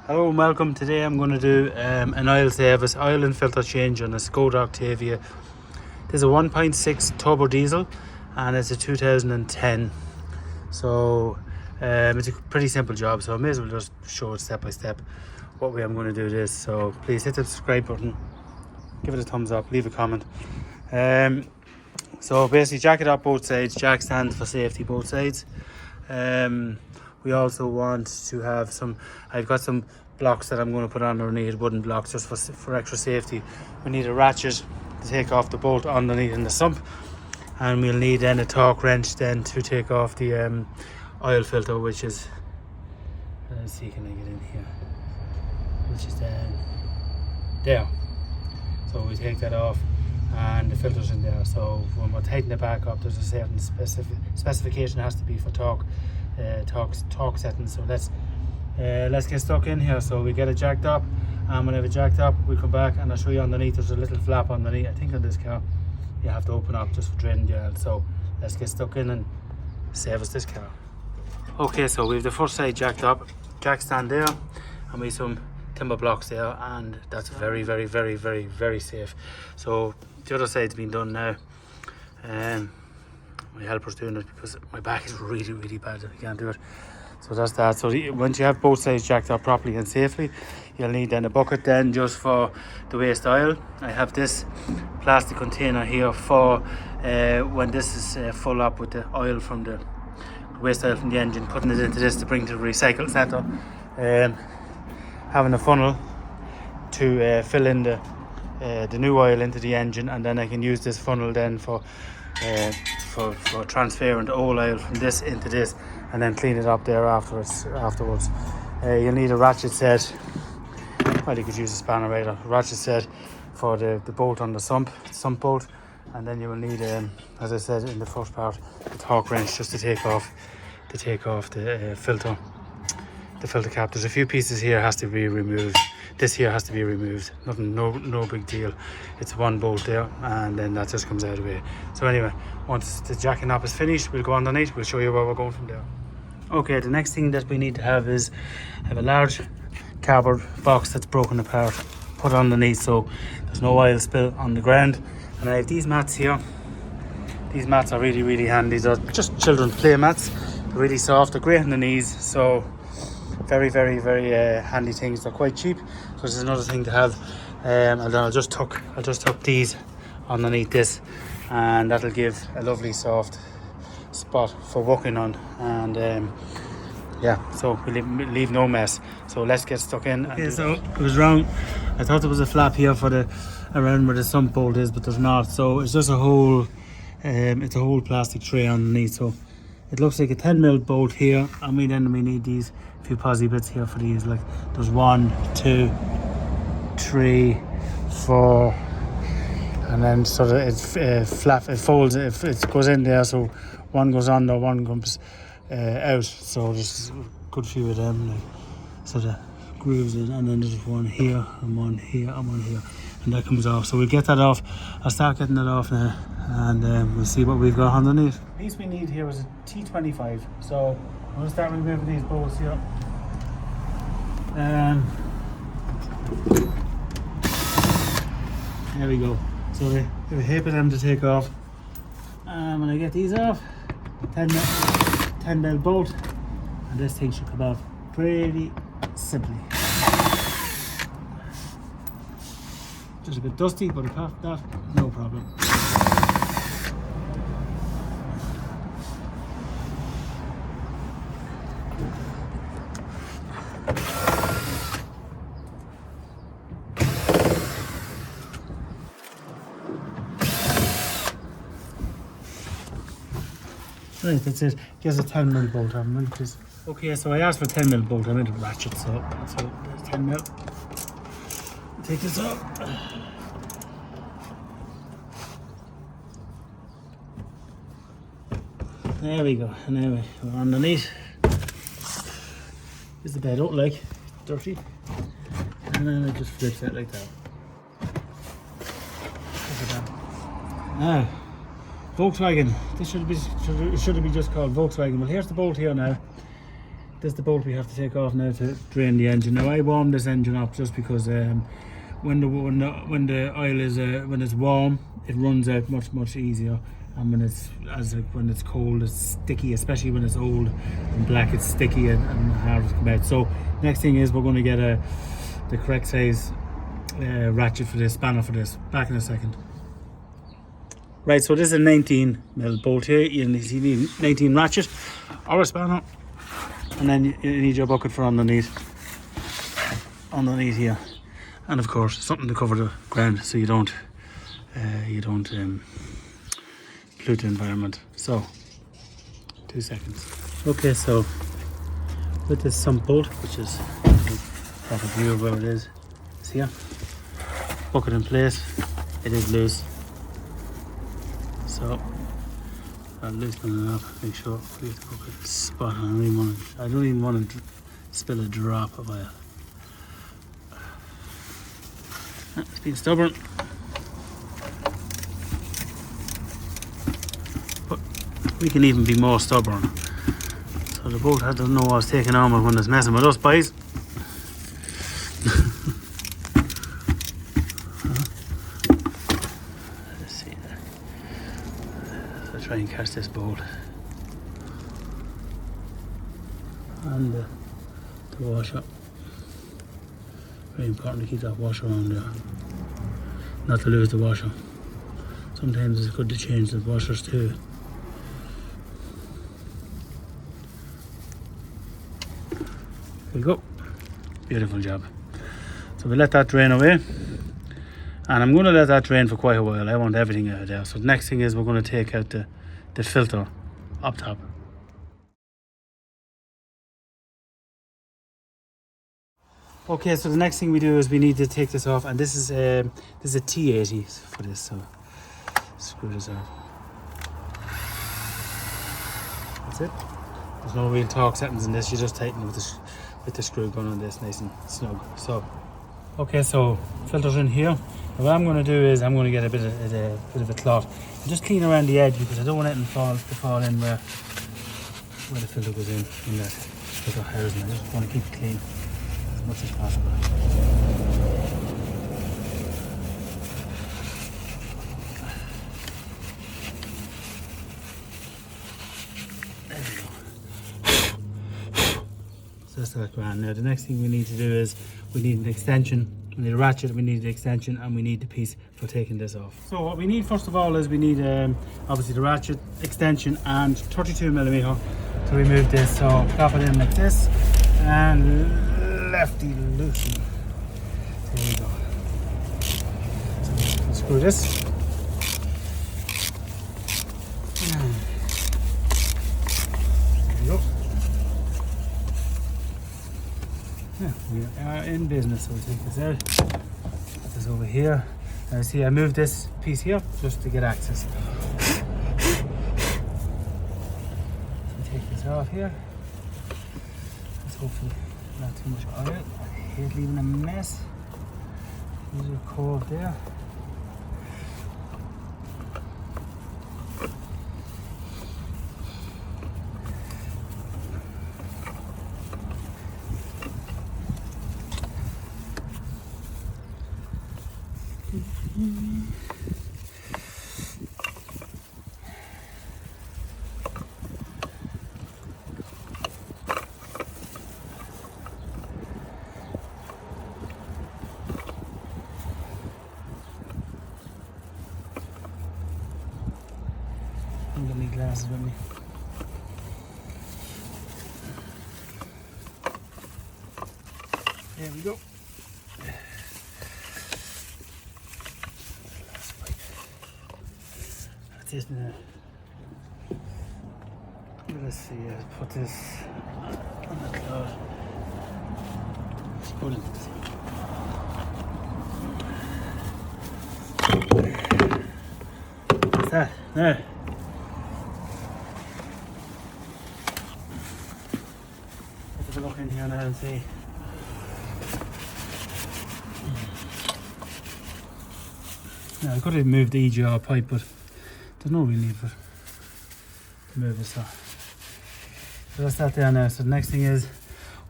Hello and welcome. Today I'm going to do an oil service, oil and filter change on a Skoda Octavia. There's a 1.6 turbo diesel and it's a 2010. So it's a pretty simple job, so I may as well just show it step by step what way I'm going to do this. So please hit the subscribe button, give it a thumbs up, leave a comment. So basically jack it up both sides, jack stands for safety both sides. We also want to have I've got some blocks that I'm going to put on underneath, wooden blocks, just for extra safety. We need a ratchet to take off the bolt underneath in the sump, and we'll need then a torque wrench then to take off the oil filter, which is, let's see, can I get in here, which is then there. So we take that off and the filter's in there. So when we're tightening it back up, there's a certain specification has to be for torque settings. So let's get stuck in here. So we get it jacked up, and when I have it jacked up, we come back and I'll show you underneath. There's a little flap underneath. I think on this car you have to open up just for draining the oil. So let's get stuck in and service this car. Okay, so we have the first side jacked up, jack stand there, and we have some timber blocks there, and that's very safe. So the other side's been done now. My helper's doing it because my back is really bad. I can't do it. So that's that. So once you have both sides jacked up properly and safely, you'll need then a bucket then just for the waste oil. I have this plastic container here for when this is full up with the oil from the waste oil from the engine, putting it into this to bring to the recycle centre. Having a funnel to fill in the new oil into the engine, and then I can use this funnel then for transferring the old oil from this into this, and then clean it up there afterwards. You'll need a ratchet set. Well, you could use a spanner rather. Ratchet set for the bolt on the sump bolt, and then you will need, as I said in the first part, the torque wrench just to take off the filter. The filter cap. There's a few pieces here has to be removed. This here has to be removed. Nothing, no big deal. It's one bolt there, and then that just comes out of the way. So anyway, once the jacking up is finished, we'll go underneath. We'll show you where we're going from there. Okay, the next thing that we need to have is a large cardboard box that's broken apart, put underneath so there's no oil spill on the ground. And I have these mats here. These mats are really handy. They're just children's play mats. They're really soft. They're great on the knees. So very handy things. They're quite cheap, so this is another thing to have. And then I'll just tuck these underneath this, and that'll give a lovely soft spot for walking on. And yeah, so we leave no mess. So let's get stuck in. Okay, so it was wrong. I thought there was a flap here for around where the sump bolt is, but there's not. So it's just a whole plastic tray underneath. So it looks like a 10mm bolt here, and we need these few posi bits here for these. Like there's 1, 2, 3, 4, and then so that it folds. It goes in there, so one goes under, one comes out. So there's a good few of them. Like, so the grooves in, and then there's one here and one here and one here, and that comes off. So we'll get that off. I'll start getting it off now, and we'll see what we've got underneath. The piece we need here is a T25. So I'm going to start removing these bolts here. There we go. So we have a heap of them to take off. When I get these off, 10mm bolt, and this thing should come off pretty simply. Just a bit dusty, but apart from that, no problem. Right, that's it. Here's a 10mm bolt. Okay, so I asked for 10mm bolt. I made a ratchet, so there's 10mm. Take this up. There we go. And now we're underneath. This is the bed. I don't like dirty. And then it just flips out like that. Now, Volkswagen. This should have been just called Volkswagen. Well, here's the bolt here now. this is the bolt we have to take off now to drain the engine. Now I warm this engine up just because when the oil is when it's warm, it runs out much easier, and when it's cold, it's sticky, especially when it's old and black. It's sticky and hard to come out. So next thing is we're going to get the correct size ratchet for this, spanner for this. Back in a second. Right, so this is a 19mm bolt here. You need 19 ratchet or a spanner, and then you need your bucket for underneath here, and of course something to cover the ground so you don't pollute the environment. So 2 seconds. Okay, so with this sump bolt, which is have a view of where it is, see here, bucket in place, it is loose. So I'll loosen it up, make sure we get the bucket spot on. I don't even want to spill a drop of oil. It's been stubborn, but we can even be more stubborn. So the boat doesn't know what's taking on when it's messing with us, boys. Let's see there. So try and catch this bolt. And the washer. Very important to keep that washer on there, not to lose the washer. Sometimes it's good to change the washers too. There you go. Beautiful job. So we let that drain away, and I'm going to let that drain for quite a while. I want everything out of there. So the next thing is we're going to take out the filter up top. Okay, so the next thing we do is we need to take this off, and this is a T80 for this, so screw this out. That's it. There's no real torque settings in this, you just tighten with the screw gun on this nice and snug. So, okay, so filter's in here. Now what I'm going to do is I'm going to get a bit of a cloth and just clean around the edge, because I don't want anything to fall in where the filter goes in that filter housing. I just want to keep it clean as much as possible. There we go. So that's that grand. Now the next thing we need to do is we need an extension. We need a ratchet, we need the extension, and we need the piece for taking this off. So what we need first of all is we need obviously the ratchet, extension, and 32mm to remove this. So drop it in like this and lefty loosen. There we go. So unscrew this. There we go. Yeah, we are in business, so we'll take this out. Put this over here. Now see, I moved this piece here just to get access. So take this off here. Let's hopefully not too much oil. I hate leaving a mess. Use your cord there. I'm gonna need glasses with me. There we go. That's it now. Let's see, put this on the cloud. Let's put it this. What's that? Now. Let's have a look in here now and see. Now I could have moved the EGR pipe, but there's no real need for it to move it, so So that's that there now. So the next thing is,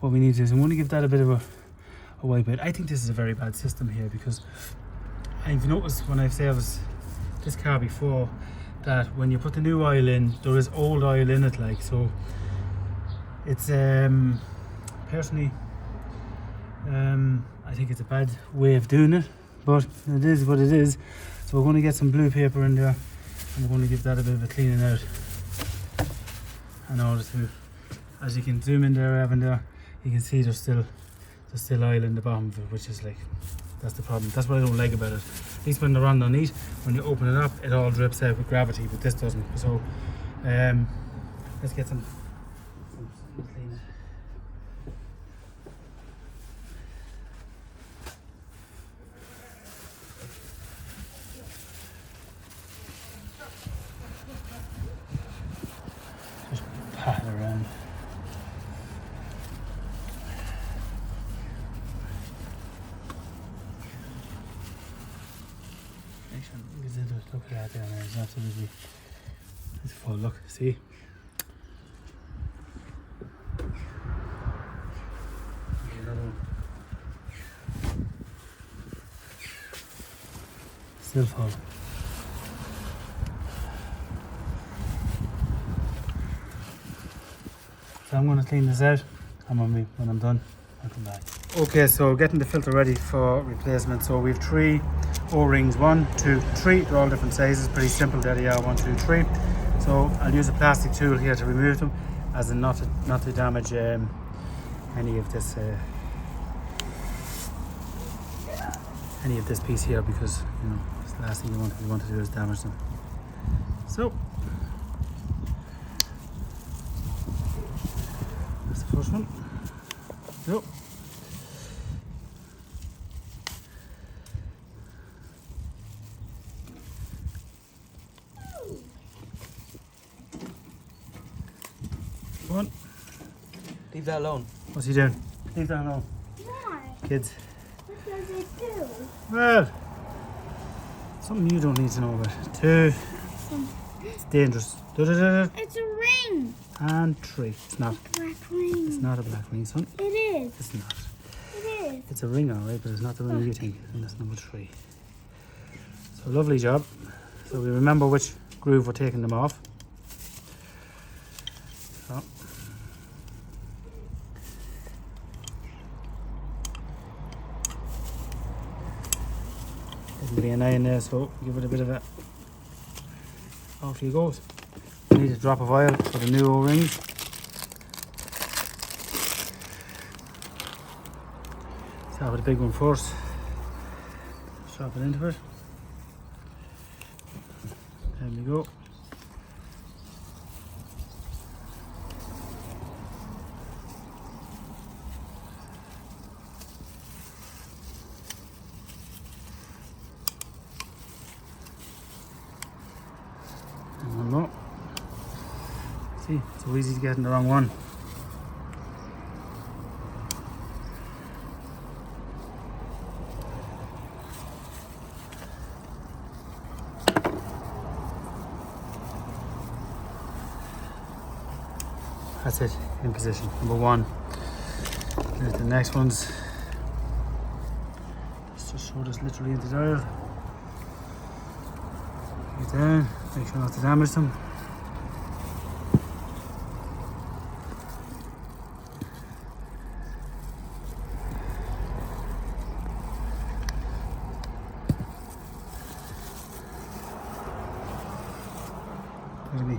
what we need to do is I'm going to give that a bit of a wipe out. I think this is a very bad system here, because I've noticed when I've serviced this car before that when you put the new oil in, there is old oil in it, like, so it's personally I think it's a bad way of doing it, but it is what it is. So we're going to get some blue paper in there and we're going to give that a bit of a cleaning out in order to, as you can zoom in there, Evan, there you can see there's still oil in the bottom of it, which is like, that's the problem. That's what I don't like about it. At least when they're underneath, when you open it up, it all drips out with gravity, but this doesn't. So let's get some cleaner. Just pat it around. Look at that down there, it's absolutely, it's full, look, see? Another one. Still full. So I'm going to clean this out, and when I'm done, I'll come back. Okay, so getting the filter ready for replacement. So we have 3 O-rings, 1, 2, 3. They're all different sizes, pretty simple. There they are, 1, 2, 3. So I'll use a plastic tool here to remove them, as in not to damage any of this piece here, because you know it's the last thing you want to do is damage them. So that's the first one. Yep. One. Leave that alone. What's he doing? Leave that alone. Why? Kids. What does it do? Well, something you don't need to know about. 2. It's dangerous. It's a ring. And 3. It's not. Black ring. It's not a black ring, son. It is. It's not. It is. It's a ring, alright, but it's not the ring you think. And that's number 3. So lovely job. So we remember which groove we're taking them off. So. There'll be an eye in there, so give it a bit of a. Off you goes. Need a drop of oil for the new O-rings. Start with the big one first. Drop it into it. There we go. And one more. See, it's so easy to get in the wrong one. That's it, in position. Number 1. There's the next ones. Let's just show this literally into there. Get down, make sure not to damage them. Look at me.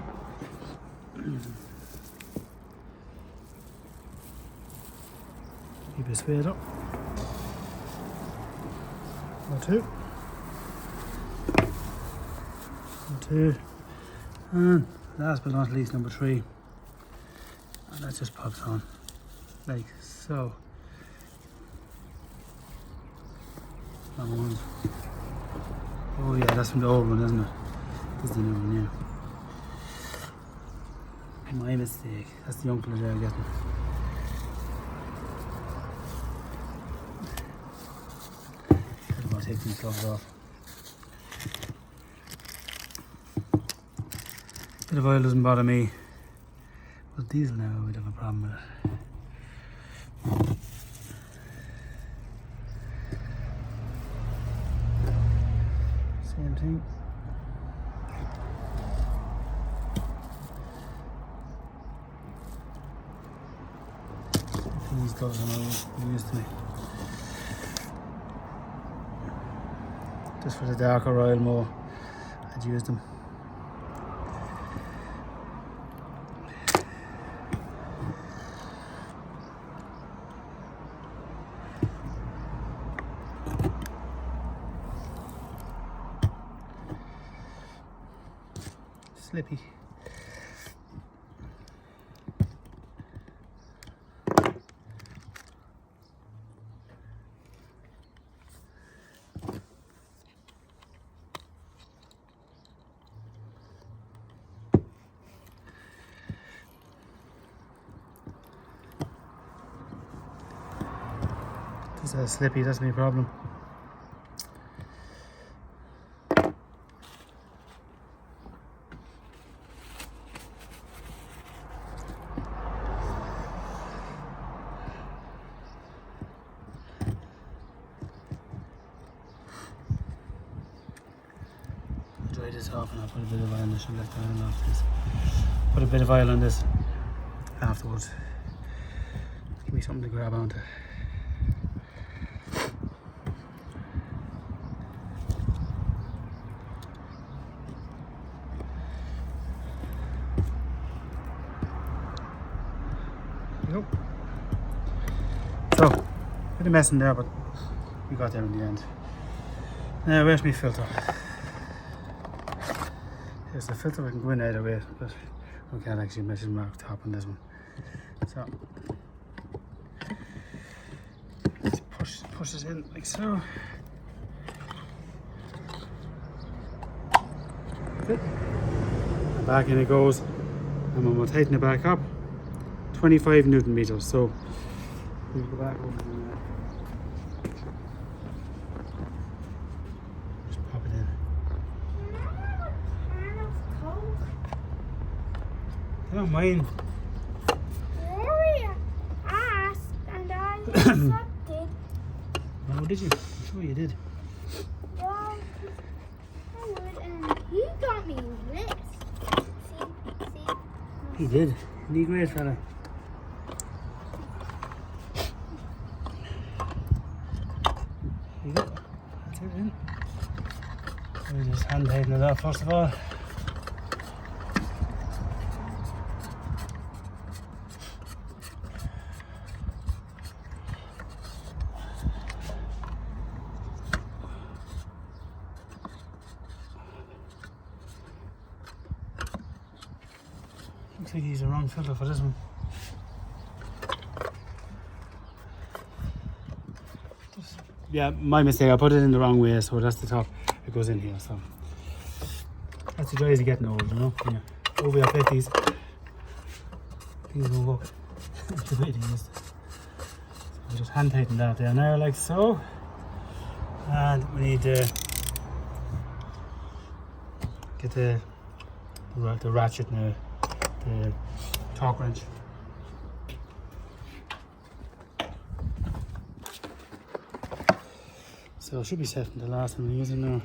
Keep it straight up. 1, 2. 1, 2. And last but not least, number 3. And that just pops on. Like so. That one. Oh yeah, that's from the old one, isn't it? This is the new one, yeah. My mistake. That's the young fella there getting. I'm going to take these gloves off. Bit of oil doesn't bother me. But diesel now, we'd have a problem with it. Same thing. These gloves are not used to me. Just for the darker oil more, I'd use them. Slippy. Just slippy, that's my problem. Dry this off and I'll put a bit of oil on this and let the oil off this. Put a bit of oil on this afterwards. Give me something to grab onto. Nope. So, bit of mess in there, but we got there in the end. Now, where's my filter? There's the filter, we can go in either way, but we can't actually measure mark top on this one. So, let's push this in like so. Good. And back in it goes, and when we'll tighten it back up, 25 Newton meters. So we'll go back over and just pop it in. I don't mind. Rory asked and I accepted. Oh, did you? I'm sure you did. Well, I would, and he got me this. See? He did. Isn't he great, fella? There you go. That's it then. We'll just hand tighten it up first of all. Looks like he's the wrong filter for this one. Yeah, my mistake. I put it in the wrong way, so that's the top. It goes in here, so that's the joy of getting old, you know. Yeah. Over your 50s, things won't work the way they used to. So we just hand tighten that there now, like so, and we need to get the ratchet now, the torque wrench. So it should be set from the last one I'm using now.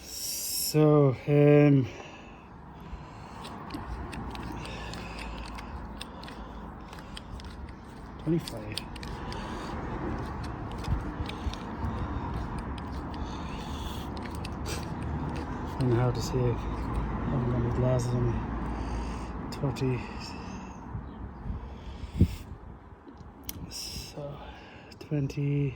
So 25. And how to see it. I haven't got my glasses on me. 30. So 20.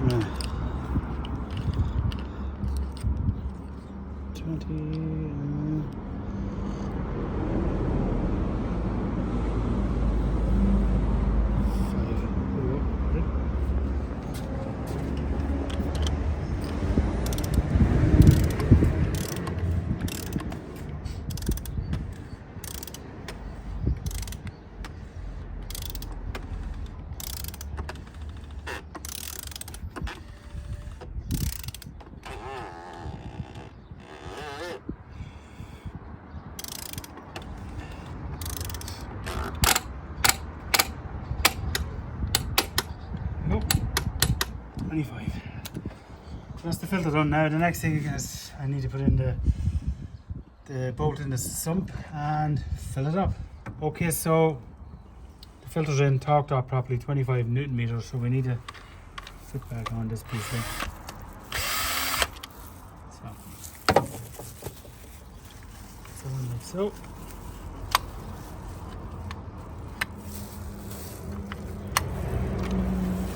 Yeah. 20. 25. That's the filter done. Now the next thing is I need to put in the bolt in the sump and fill it up. Okay, so the filter's in, torqued up properly, 25 Newton meters, so we need to fit back on this piece here. So like so.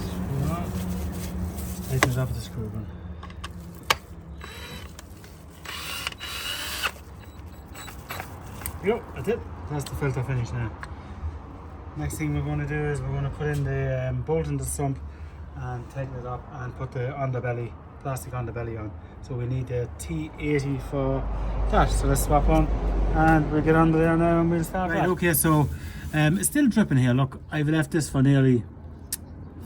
Screw on. Tighten it up with the screw gun. Yep, that's it. That's the filter finished now. Next thing we're going to do is we're going to put in the bolt in the sump and tighten it up and put the underbelly, plastic underbelly on. So we need the T80 for that. So let's swap on and we'll get under there now and we'll start. Right, okay, so it's still dripping here. Look, I've left this for nearly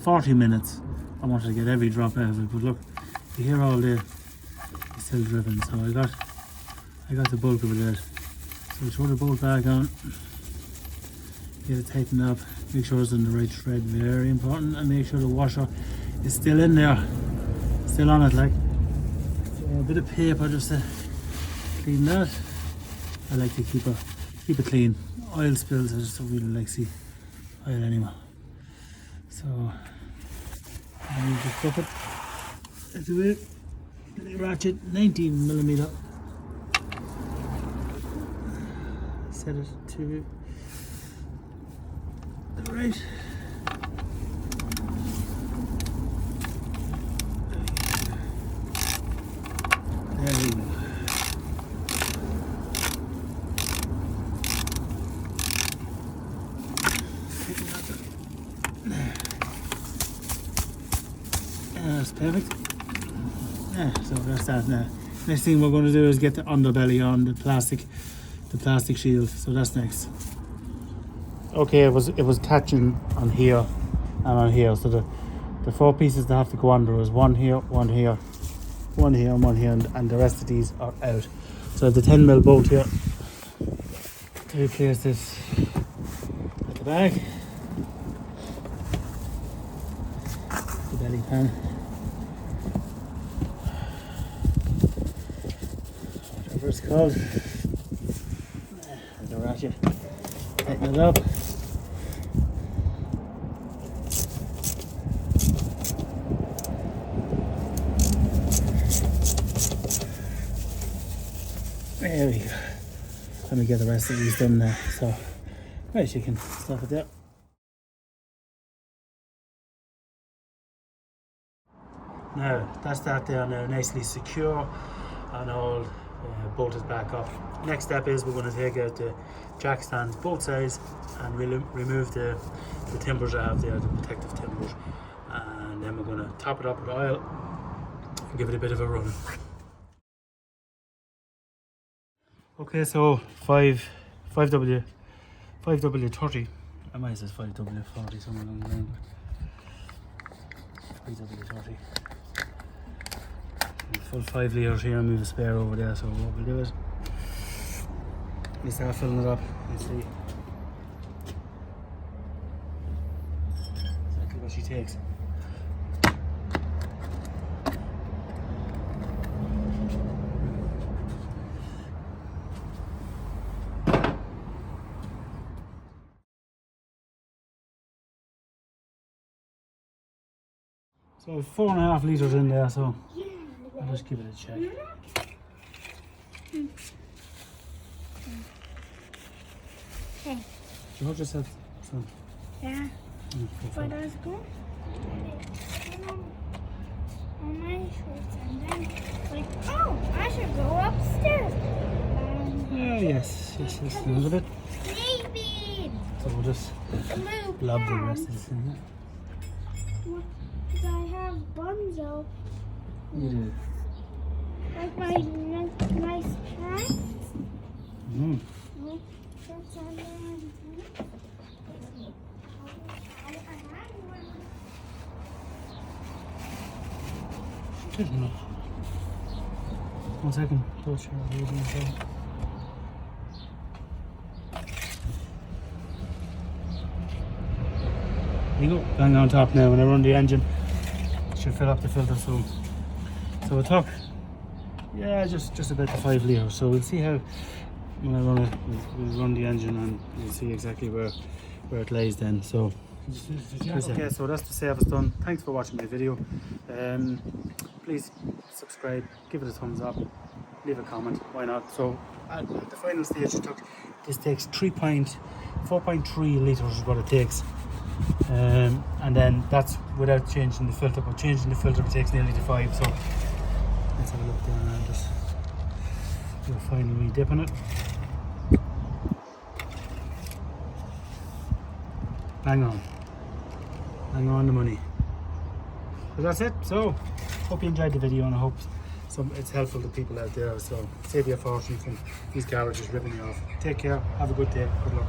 40 minutes. I wanted to get every drop out of it, but look, you hear all the it's still dripping. So I got the bulk of it there. So throw the bolt back on, get it tightened up, make sure it's in the right thread, very important, and make sure the washer is still in there, still on it like. So a bit of paper just to clean that. I like to keep it clean. Oil spills, I just don't really like to see oil anymore. So I need to flip it. That's it. The ratchet, 19mm. Set it to the right. There we go. That's perfect. Yeah, so that's that now. Next thing we're going to do is get the underbelly on the plastic shield. So that's next. Okay, it was attaching on here and on here. So the 4 pieces that have to go under is one here, one here, one here, and one here, and the rest of these are out. So I have the 10mm bolt here to replace this at the back. The belly pan. Whatever it's called. The ratchet. Tighten it up. There we go. Let me get the rest of these done now. So, right, you can stop it there. Now, that's that there now, nicely secure and all bolted back up. Next step is we're going to take out the jack stands both sides and remove the timbers I have there, the protective timbers, and then we're going to top it up with oil and give it a bit of a run. Okay, so 5W30. I might say 5W40 somewhere along the line. 5W30. Full 5 litres here and we have a spare over there, so what we'll do is we'll start filling it up and see exactly what she takes. So 4.5 litres in there, so I'll just give it a check. Okay. George just said so. Yeah. Where does it go? On my shorts and then like, oh, I should go upstairs. Yes, a little bit. Maybe. So we'll just lob the rest of this in there. Because I have bunzo. You do. Like my nice pants. Mm. That's on there. Good enough. 1 second. Don't share the video inside. There you go. Bang on top now when I run the engine. should fill up the filter soon. So it took, yeah, just about the 5 litres. So we'll see how, when I run it, we'll run the engine and we'll see exactly where it lays then. So, okay, so that's the service done. Thanks for watching my video. Please subscribe, give it a thumbs up, leave a comment, why not? So at the final stage this takes 4.3 litres is what it takes. And then that's without changing the filter, but changing the filter it takes nearly to 5. So let's have a look there and just do a final wee dip in it. Bang on the money. So that's it. So hope you enjoyed the video, and I hope it's helpful to people out there. So save you a fortune from these garages ripping you off. Take care, have a good day, good luck.